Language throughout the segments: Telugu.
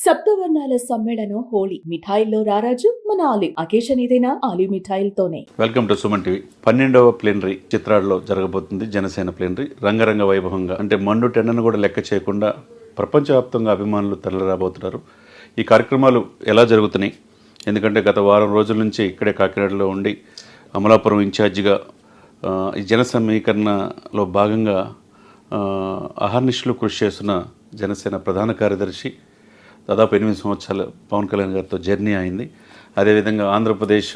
సప్తవర్ణాల సమ్మేళనం హోళీ మిఠాయిల్లో రారాజు మన ఆలివ్ అకేషన్ ఏదైనా ఆలివ్ మిఠాయిలతోనే. Welcome to Suman TV. 12వ ప్లేనరీ చిత్రాల్లో జరగబోతుంది జనసేన ప్లేనరీ. రంగరంగ వైభవంగా అంటే మండు టెండను కూడా లెక్క చేయకుండా ప్రపంచవ్యాప్తంగా అభిమానులు తరలిరాబోతున్నారు. ఈ కార్యక్రమాలు ఎలా జరుగుతున్నాయి? ఎందుకంటే గత వారం రోజుల నుంచి ఇక్కడే కాకినాడలో ఉండి అమలాపురం ఇన్ఛార్జిగా ఈ జన సమీకరణలో భాగంగా అహర్నిశలు కృషి చేస్తున్న జనసేన ప్రధాన కార్యదర్శి దాదాపు 8 సంవత్సరాలు పవన్ కళ్యాణ్ గారితో జర్నీ అయింది. అదేవిధంగా ఆంధ్రప్రదేశ్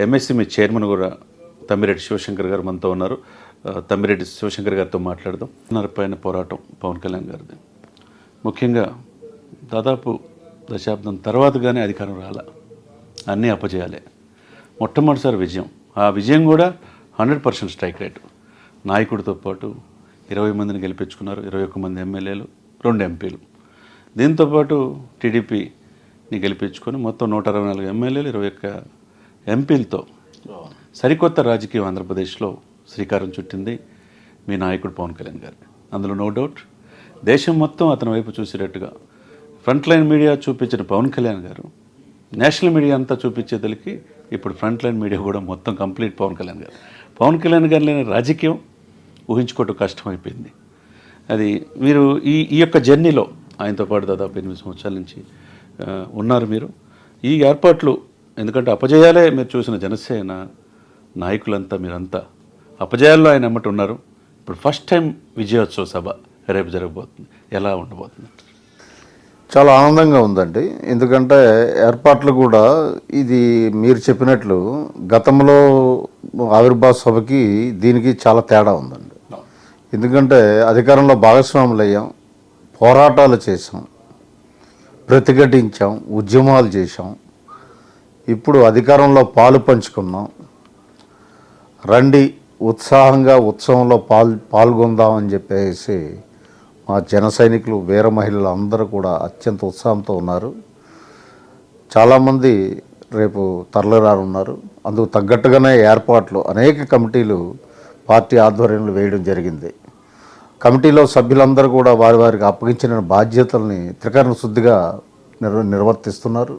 ఎంఎస్ఎంఈ చైర్మన్ కూడా తమ్మిరెడ్డి శివశంకర్ గారు మనతో ఉన్నారు. తమ్మిరెడ్డి శివశంకర్ గారితో మాట్లాడదాం. పైన పోరాటం పవన్ కళ్యాణ్ గారిది ముఖ్యంగా దాదాపు దశాబ్దం తర్వాత కానీ అధికారం రాలా, అన్నీ అప్పచేయాలి. మొట్టమొదటిసారి విజయం, ఆ విజయం కూడా 100% స్ట్రైక్ రేటు. నాయకుడితో పాటు 20 మందిని గెలిపించుకున్నారు, 21 మంది ఎమ్మెల్యేలు, 2 ఎంపీలు. దీంతోపాటు టీడీపీని గెలిపించుకొని మొత్తం 124 ఎమ్మెల్యేలు, 21 ఎంపీలతో సరికొత్త రాజకీయం ఆంధ్రప్రదేశ్లో శ్రీకారం చుట్టింది మీ నాయకుడు పవన్ కళ్యాణ్ గారు. అందులో నో డౌట్ దేశం మొత్తం అతని వైపు చూసేటట్టుగా ఫ్రంట్ లైన్ మీడియా చూపించిన పవన్ కళ్యాణ్ గారు నేషనల్ మీడియా అంతా చూపించేదలికి ఇప్పుడు ఫ్రంట్ లైన్ మీడియా కూడా మొత్తం కంప్లీట్ పవన్ కళ్యాణ్ గారు. పవన్ కళ్యాణ్ గారు లేని రాజకీయం ఊహించుకోవటం కష్టమైపోయింది. అది మీరు ఈ యొక్క జర్నీలో ఆయనతో పాటు దాదాపు 8 సంవత్సరాల నుంచి ఉన్నారు మీరు. ఈ ఏర్పాట్లు ఎందుకంటే అపజయాలే మీరు చూసిన జనసేన నాయకులంతా మీరంతా అపజయాల్లో ఆయన ఎమ్మటి ఉన్నారు. ఇప్పుడు ఫస్ట్ టైం విజయోత్సవ సభ రేపు జరగబోతుంది. ఎలా ఉండబోతుంది? చాలా ఆనందంగా ఉందండి. ఎందుకంటే ఏర్పాట్లు కూడా ఇది మీరు చెప్పినట్లు గతంలో ఆవిర్భావ సభకి దీనికి చాలా తేడా ఉందండి. ఎందుకంటే అధికారంలో భాగస్వాములు అయ్యాం, పోరాటాలు చేసాం, ప్రతిఘటించాం, ఉద్యమాలు చేశాం. ఇప్పుడు అధికారంలో పాలు పంచుకున్నాం. రండి ఉత్సాహంగా ఉత్సవంలో పాల్గొందామని చెప్పేసి మా జన సైనికులు, వీర మహిళలు అందరూ కూడా అత్యంత ఉత్సాహంతో ఉన్నారు. చాలామంది రేపు తరలిరానున్నారు. అందుకు తగ్గట్టుగానే ఏర్పాట్లు అనేక కమిటీలు పార్టీ ఆధ్వర్యంలో వేయడం జరిగింది. కమిటీలో సభ్యులందరూ కూడా వారి వారికి అప్పగించిన బాధ్యతల్ని త్రికరణ శుద్ధిగా నిర్వర్తిస్తున్నారు.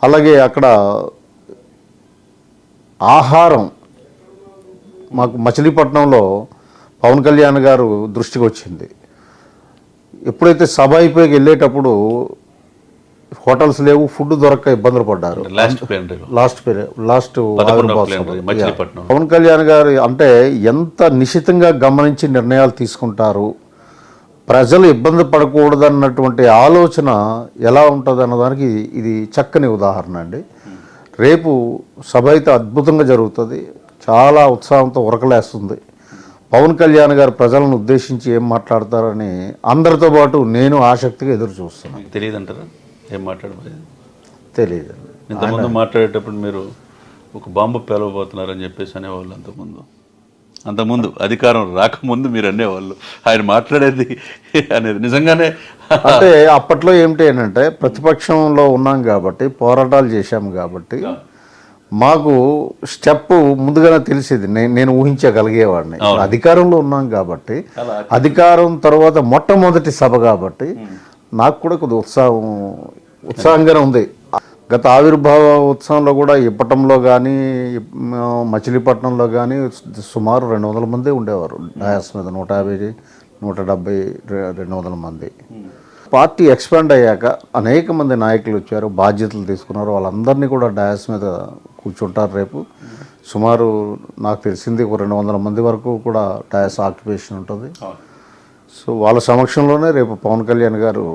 అలాగే అక్కడ ఆహారం మాకు మచిలీపట్నంలో పవన్ కళ్యాణ్ గారు దృష్టికి వచ్చింది. ఎప్పుడైతే సభ అయిపోయి వెళ్ళేటప్పుడు హోటల్స్ లేవు, ఫుడ్ దొరక్క ఇబ్బందులు పడ్డారు. లాస్ట్ పవన్ కళ్యాణ్ గారు అంటే ఎంత నిశితంగా గమనించి నిర్ణయాలు తీసుకుంటారు, ప్రజలు ఇబ్బంది పడకూడదన్నటువంటి ఆలోచన ఎలా ఉంటుంది అన్నదానికి ఇది చక్కని ఉదాహరణ అండి. రేపు సభ అయితే అద్భుతంగా జరుగుతుంది. చాలా ఉత్సాహంతో ఉరకలేస్తుంది. పవన్ కళ్యాణ్ గారు ప్రజలను ఉద్దేశించి ఏం మాట్లాడతారని అందరితో పాటు నేను ఆసక్తిగా ఎదురు చూస్తున్నాను. తెలియదు అంటారా ఏం మాట్లాడబోయేది? తెలియదు. ఇంతకుముందు మాట్లాడేటప్పుడు మీరు ఒక బాంబు పేలవబోతున్నారని చెప్పేసి అనేవాళ్ళు. అంతకుముందు అధికారం రాకముందు మీరు అనేవాళ్ళు ఆయన మాట్లాడేది అనేది నిజంగానే. అంటే అప్పట్లో ఏమిటి అంటే ప్రతిపక్షంలో ఉన్నాం కాబట్టి, పోరాటాలు చేశాము కాబట్టి మాకు స్టెప్ ముందుగానే తెలిసేది. నేను ఊహించగలిగేవాడిని. అధికారంలో ఉన్నాం కాబట్టి, అధికారం తర్వాత మొట్టమొదటి సభ కాబట్టి నాకు కూడా కొద్దిగా ఉత్సాహంగానే ఉంది. గత ఆవిర్భావ ఉత్సవంలో కూడా ఇప్పటంలో కానీ మచిలీపట్నంలో కానీ సుమారు 200 మంది ఉండేవారు. డయాస్ మీద 150, 170, 200 మంది. పార్టీ ఎక్స్పాండ్ అయ్యాక అనేక మంది నాయకులు వచ్చారు, బాధ్యతలు తీసుకున్నారు. వాళ్ళందరినీ కూడా డయాస్ మీద కూర్చుంటారు రేపు. సుమారు నాకు తెలిసింది 200 మంది వరకు కూడా డయాస్ ఆక్యుపేషన్ ఉంటుంది. సో వాళ్ళ సమక్షంలోనే రేపు పవన్ కళ్యాణ్ గారు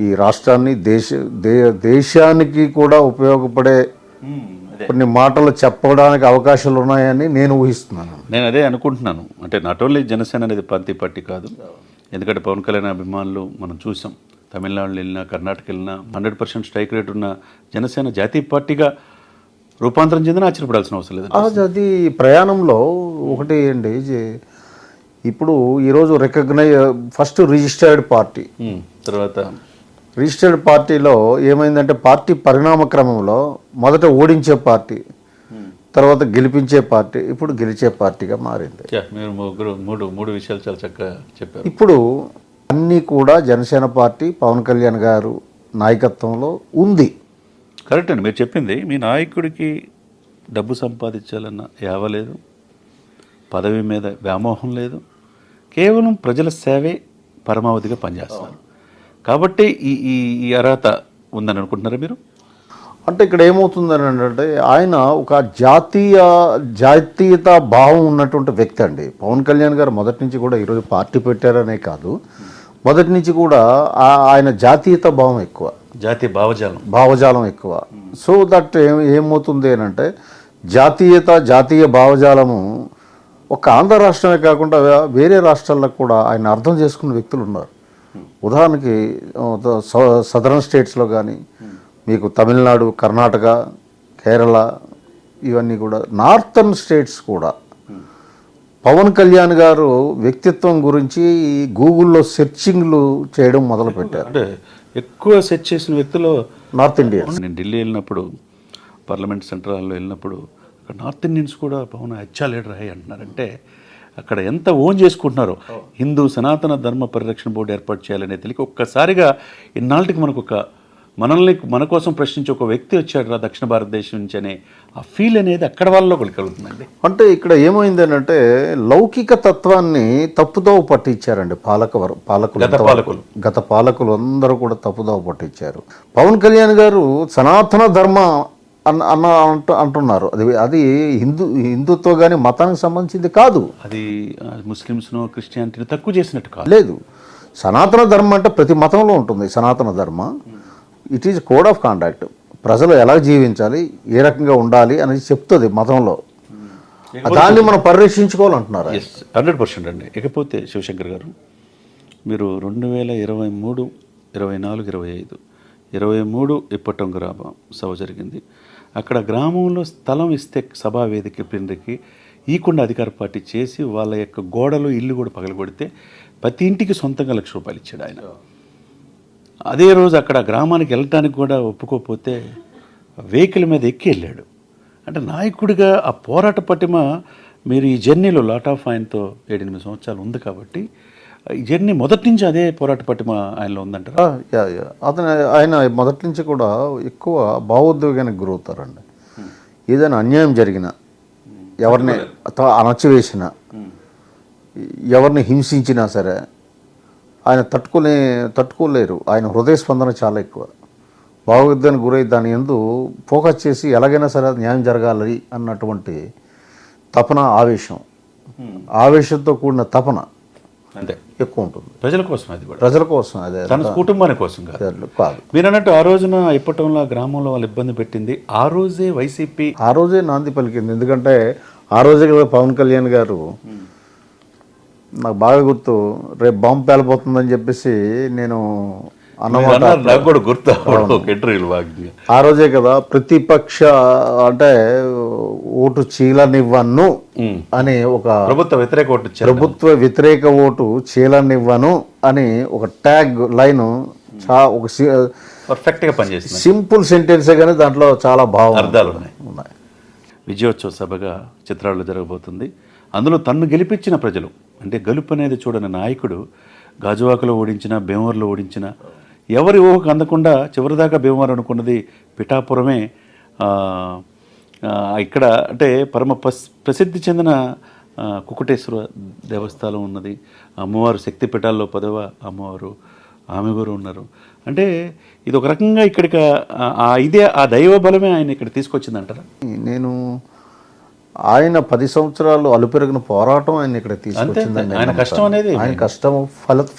ఈ రాష్ట్రాన్ని దేశానికి కూడా ఉపయోగపడే కొన్ని మాటలు చెప్పడానికి అవకాశాలు ఉన్నాయని నేను ఊహిస్తున్నాను. నేను అదే అనుకుంటున్నాను. అంటే నాట్ ఓన్లీ జనసేన అనేది ప్రాంతీయ పార్టీ కాదు. ఎందుకంటే పవన్ కళ్యాణ్ అభిమానులు మనం చూసాం. తమిళనాడులో వెళ్ళినా, కర్ణాటక వెళ్ళినా 100% స్ట్రైక్ రేట్ ఉన్న జనసేన జాతీయ పార్టీగా రూపాంతరం చెందిన ఆశ్చర్యపడాల్సిన అవసరం లేదు. అది ప్రయాణంలో ఒకటి అండి. ఇప్పుడు ఈరోజు ఫస్ట్ రిజిస్టర్డ్ పార్టీ, తర్వాత రిజిస్టర్డ్ పార్టీలో ఏమైందంటే పార్టీ పరిణామ క్రమంలో మొదట ఓడించే పార్టీ, తర్వాత గెలిపించే పార్టీ, ఇప్పుడు గెలిచే పార్టీగా మారింది. మీరు మూడు విషయాలు చాలా చక్కగా చెప్పారు. ఇప్పుడు అన్నీ కూడా జనసేన పార్టీ, పవన్ కళ్యాణ్ గారు నాయకత్వంలో ఉంది. కరెక్ట్ అండి మీరు చెప్పింది. మీ నాయకుడికి డబ్బు సంపాదించాలన్న యావ లేదు, పదవి మీద వ్యామోహం లేదు, కేవలం ప్రజల సేవే పరమావధిగా పనిచేస్తున్నారు. కాబట్టి ఈ ఈ ఈ అర్హత ఉందని అనుకుంటున్నారా మీరు? అంటే ఇక్కడ ఏమవుతుందని అంటే ఆయన ఒక జాతీయత భావం ఉన్నటువంటి వ్యక్తి అండి. పవన్ కళ్యాణ్ గారు మొదటి నుంచి కూడా ఈరోజు పార్టీ పెట్టారనే కాదు, మొదటి నుంచి కూడా ఆయన జాతీయత భావం ఎక్కువ, జాతీయ భావజాలం ఎక్కువ. సో దట్ ఏమవుతుంది అని అంటే జాతీయ భావజాలము ఒక ఆంధ్ర రాష్ట్రమే కాకుండా వేరే రాష్ట్రాల్లో కూడా ఆయన అర్థం చేసుకున్న వ్యక్తులు ఉన్నారు. ఉదాహరణకి సదరన్ స్టేట్స్లో కానీ, మీకు తమిళనాడు, కర్ణాటక, కేరళ, ఇవన్నీ కూడా నార్థన్ స్టేట్స్ కూడా పవన్ కళ్యాణ్ గారు వ్యక్తిత్వం గురించి గూగుల్లో సెర్చింగ్లు చేయడం మొదలుపెట్టారు. అంటే ఎక్కువ సెర్చ్ చేసిన వ్యక్తులు నార్త్ ఇండియన్స్. నేను ఢిల్లీ వెళ్ళినప్పుడు, పార్లమెంట్ సెంట్రల్ హాల్లో వెళ్ళినప్పుడు అక్కడ నార్త్ ఇండియన్స్ కూడా పవన్ అచ్చా లీడర్ హై అంటున్నారంటే అక్కడ ఎంత ఓన్ చేసుకుంటున్నారో. హిందూ సనాతన ధర్మ పరిరక్షణ బోర్డు ఏర్పాటు చేయాలనే తెలియక ఒక్కసారిగా ఇన్నాళ్ళకి మనకు మన కోసం ప్రశ్నించి ఒక వ్యక్తి వచ్చాడు రా దక్షిణ భారతదేశం నుంచి అనే ఆ ఫీల్ అనేది అక్కడ వాళ్ళలో కలుగుతుందండి. అంటే ఇక్కడ ఏమైంది అంటే లౌకిక తత్వాన్ని తప్పుదోవ పట్టించారండి గత పాలకులు అందరూ కూడా తప్పుదోవ పట్టించారు. పవన్ కళ్యాణ్ గారు సనాతన ధర్మ అంటున్నారు. అది హిందుత్వ కానీ మతానికి సంబంధించింది కాదు. అది ముస్లిమ్స్ను క్రిస్టియానిటీని తక్కువ చేసినట్టు కాదు. లేదు, సనాతన ధర్మం అంటే ప్రతి మతంలో ఉంటుంది సనాతన ధర్మ. It is code of conduct. ప్రజలు ఎలా జీవించాలి, ఏ రకంగా ఉండాలి అనేది చెప్తుంది మతంలో. దాన్ని మనం పరిరక్షించుకోవాలంటున్నారు. 100% అండి. ఇకపోతే శివశంకర్ గారు, మీరు 2023, 24, 25, 23 ఇప్పటం గ్రామ సభ జరిగింది. అక్కడ గ్రామంలో స్థలం ఇస్తే సభా వేదిక ప్లీనరీకి ఈకుండా అధికార పార్టీ చేసి వాళ్ళ యొక్క గోడలు ఇల్లు కూడా పగలగొడితే ప్రతి ఇంటికి సొంతంగా ₹1,00,000 ఇచ్చాడు ఆయన. అదే రోజు అక్కడ గ్రామానికి వెళ్ళటానికి కూడా ఒప్పుకోకపోతే వెహికల్ మీద ఎక్కి వెళ్ళాడు. అంటే నాయకుడిగా ఆ పోరాట పటిమ మీరు ఈ జర్నీలో లాట్ ఆఫ్ ఆయనతో 7-8 సంవత్సరాలు ఉంది కాబట్టి ఈ జర్నీ మొదటి నుంచి అదే పోరాట పటిమ ఆయనలో ఉందంటారా? ఆయన మొదటి నుంచి కూడా ఎక్కువ భావోద్వేగానికి గురవుతారండి. ఏదైనా అన్యాయం జరిగిన, ఎవరిని అణచివేసిన, ఎవరిని హింసించినా సరే ఆయన తట్టుకోలేరు. ఆయన హృదయ స్పందన చాలా ఎక్కువ. భావోద్వేగానికి గురై దాని యందు ఫోకస్ చేసి ఎలాగైనా సరే న్యాయం జరగాలి అన్నటువంటి తపన, ఆవేశంతో కూడిన తపన అంతే ఎక్కువ ఉంటుంది. ప్రజల కోసం, అది కూడా ప్రజల కోసం, అదే తన కుటుంబాని కోసం కాదు. మీరు అన్నట్టు ఆ రోజున ఇప్పటంలో గ్రామంలో వాళ్ళు ఇబ్బంది పెట్టింది ఆ రోజే వైసీపీ ఆ రోజే నాంది పలికింది. ఎందుకంటే ఆ రోజే కదా పవన్ కళ్యాణ్ గారు, నాకు బాగా గుర్తు, రేపు బాంబు పేలిపోతుందని చెప్పేసి నేను అన్నమాట. నాకు కూడా గుర్తు ఆ రోజే కదా ప్రతిపక్ష అంటే ఓటు చీలనివ్వను అని ఒక ప్రభుత్వ వ్యతిరేక ఓటు చీలనివ్వను అని ఒక ట్యాగ్ లైన్, ఒక పర్ఫెక్ట్ గా పనిచేస్తుంది. సింపుల్ సెంటెన్సే కానీ దాంట్లో చాలా అర్థాలు ఉన్నాయి. విజయోత్సవ సభగా చిత్రాల్లో జరగబోతుంది. అందులో తన్ను గెలిపించిన ప్రజలు, అంటే గెలుపు అనేది చూడని నాయకుడు గాజువాకలో ఓడించిన, భీమవరంలో ఓడించిన, ఎవరి ఊహకు అందకుండా చివరిదాకా భీమవరం అనుకున్నది పిఠాపురమే. ఇక్కడ అంటే పరమ ప్రసిద్ధి చెందిన కుకుటేశ్వర దేవస్థానం ఉన్నది. అమ్మవారు శక్తిపీఠాల్లో 10వ అమ్మవారు ఆమె కూడా ఉన్నారు. అంటే ఇది ఒక రకంగా ఇక్కడికి ఆ దైవ బలమే ఆయన ఇక్కడ తీసుకొచ్చిందంటారా? నేను ఆయన 10 సంవత్సరాలు అలుపెరగిన పోరాటం ఆయన ఇక్కడ తీసుకొచ్చిందండి. ఆయన కష్టం అనేది, ఆయన కష్టం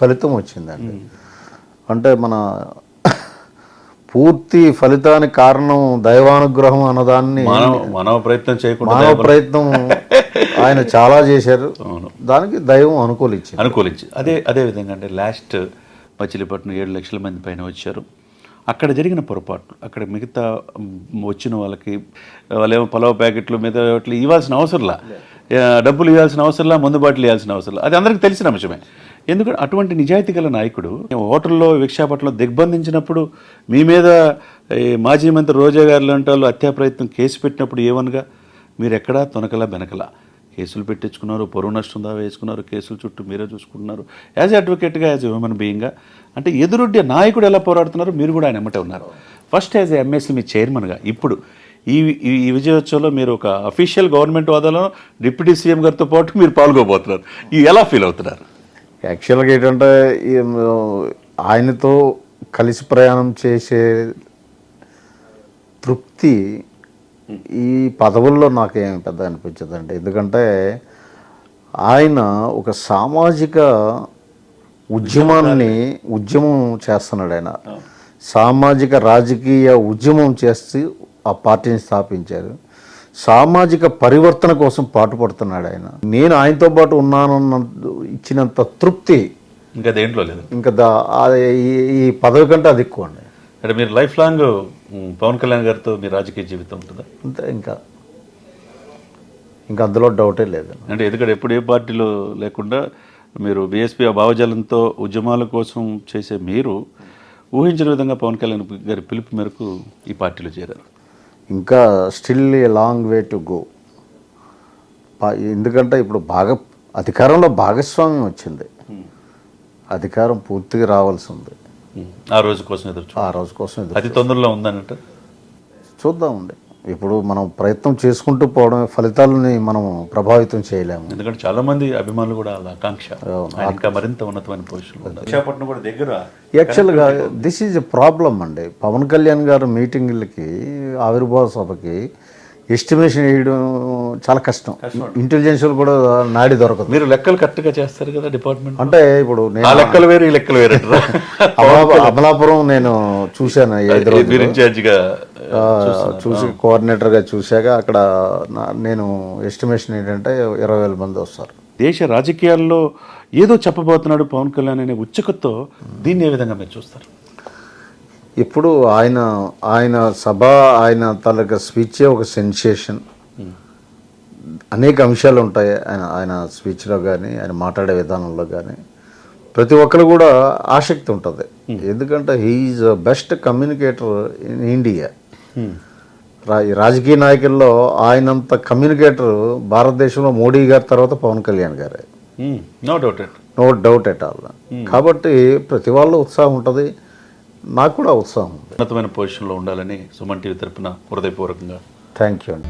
ఫలితం వచ్చిందండి. అంటే మన పూర్తి ఫలితానికి కారణం దైవానుగ్రహం అన్నదాన్ని, మానవ ప్రయత్నం ఆయన చాలా చేశారు. దానికి దైవం అనుకూలించి అదే విధంగా అంటే లాస్ట్ మచిలీపట్నం 7 లక్షల మంది పైన వచ్చారు. అక్కడ జరిగిన పొరపాట్లు, అక్కడ మిగతా వచ్చిన వాళ్ళేమో పలావ్ ప్యాకెట్లు మీద ఇవ్వాల్సిన అవసరంలా, డబ్బులు ఇవ్వాల్సిన అవసరంలా, మందు బాటిల్ ఇవ్వాల్సిన అవసరంలా, అది అందరికీ తెలిసిన అంశమే. ఎందుకంటే అటువంటి నిజాయితీ గల నాయకుడు హోటల్లో విశాఖపట్నంలో దిగ్బంధించినప్పుడు మీ మీద మాజీ మంత్రి రోజా గారు లాంటి వాళ్ళు హత్యా ప్రయత్నం కేసు పెట్టినప్పుడు ఏమనగా మీరు ఎక్కడా తొనకలా బెనకలా కేసులు పెట్టించుకున్నారు, పరువు నష్టం దావా వేసుకున్నారు, కేసుల చుట్టూ మీరే చూసుకుంటున్నారు. యాజ్ అడ్వకేట్గా, యాజ్ హ్యూమన్ బీయింగ్గా, అంటే ఎదురొడ్డి నాయకుడు ఎలా పోరాడుతున్నారు మీరు కూడా ఆయన ఎమ్మటే ఉన్నారు. ఫస్ట్ యాజ్ ఎంఎస్ఎంఈ చైర్మన్గా ఇప్పుడు ఈ ఈ విజయోత్సవంలో మీరు ఒక అఫీషియల్ గవర్నమెంట్ హోదాలో డిప్యూటీ సీఎం గారితో పాటు మీరు పాల్గొబోతున్నారు. ఇది ఎలా ఫీల్ అవుతున్నారు? యాక్చువల్గా ఏంటంటే ఆయనతో కలిసి ప్రయాణం చేసే తృప్తి ఈ పదవుల్లో నాకేం పెద్ద అనిపించదండి. ఎందుకంటే ఆయన ఒక సామాజిక ఉద్యమం చేస్తున్నాడు. ఆయన సామాజిక రాజకీయ ఉద్యమం చేస్తూ ఆ పార్టీని స్థాపించారు. సామాజిక పరివర్తన కోసం పాటుపడుతున్నాడు ఆయన. నేను ఆయనతో పాటు ఉన్నానన్న ఇచ్చినంత తృప్తి ఇంకా దేంట్లో లేదు. ఇంకా ఈ పదవి కంటే అది ఎక్కువ అండి. అంటే మీరు లైఫ్ లాంగ్ పవన్ కళ్యాణ్ గారితో మీ రాజకీయ జీవితం ఉంటుందా? అంతే, ఇంకా అందులో డౌటే లేదు. అంటే ఎందుకంటే ఎప్పుడు ఏ పార్టీలో లేకుండా మీరు బీఎస్పీ భావజాలంతో ఉద్యమాల కోసం చేసే మీరు ఊహించిన విధంగా పవన్ కళ్యాణ్ గారి పిలుపు మేరకు ఈ పార్టీలో చేరారు. ఇంకా still a long way to go. ఎందుకంటే ఇప్పుడు అధికారంలో భాగస్వామ్యం వచ్చింది, అధికారం పూర్తిగా రావాల్సి ఉంది. ఆ రోజు కోసం ఎదురు అతి తొందరలో ఉందన్నట్టు చూద్దామండి. ఇప్పుడు మనం ప్రయత్నం చేసుకుంటూ పోవడమే, ఫలితాలని మనం ప్రభావితం చేయలేము. ఎందుకంటే చాలా మంది అభిమానులు కూడా అలా ఆకాంక్ష ఇంకా మరింత ఉన్నతమైన పొజిషన్. విశాఖపట్నం కూడా దగ్గర. యాక్చువల్గా దిస్ ఈజ్ ఎ ప్రాబ్లం అండి. పవన్ కళ్యాణ్ గారు మీటింగులకి, ఆవిర్భావ సభకి ఎస్టిమేషన్ వేయడం చాలా కష్టం. ఇంటెలిజెన్స్ కూడా నాడి దొరకదు. మీరు లెక్కలు కరెక్ట్గా చేస్తారు కదా డిపార్ట్మెంట్. అంటే ఇప్పుడు నేను లెక్కలు వేరు, ఈ లెక్కలు వేరు. అమలాపురం నేను చూశాను, చూసి కోఆర్డినేటర్గా చూశాక అక్కడ నేను ఎస్టిమేషన్ ఏంటంటే 20,000 మంది వస్తారు. దేశ రాజకీయాల్లో ఏదో చెప్పబోతున్నాడు పవన్ కళ్యాణ్ అనే ఉత్సుకతో దీన్ని ఏ విధంగా మీరు చూస్తారు? ఇప్పుడు ఆయన సభ, ఆయన తాలూకా స్పీచే ఒక సెన్సేషన్. అనేక అంశాలు ఉంటాయి ఆయన స్పీచ్లో కానీ, ఆయన మాట్లాడే విధానంలో కానీ. ప్రతి ఒక్కరు కూడా ఆసక్తి ఉంటుంది. ఎందుకంటే he is best communicator in India. రాజకీయ నాయకుల్లో ఆయనంత కమ్యూనికేటర్ భారతదేశంలో మోడీ గారి తర్వాత పవన్ కళ్యాణ్ గారే. No doubt at all. కాబట్టి ప్రతి వాళ్ళు ఉత్సాహం ఉంటుంది, నాకు కూడా ఉత్సాహం ఉంది. ఉన్నతమైన పొజిషన్లో ఉండాలని సుమన్ టీవీ తరపున హృదయపూర్వకంగా థ్యాంక్ యూ అండి.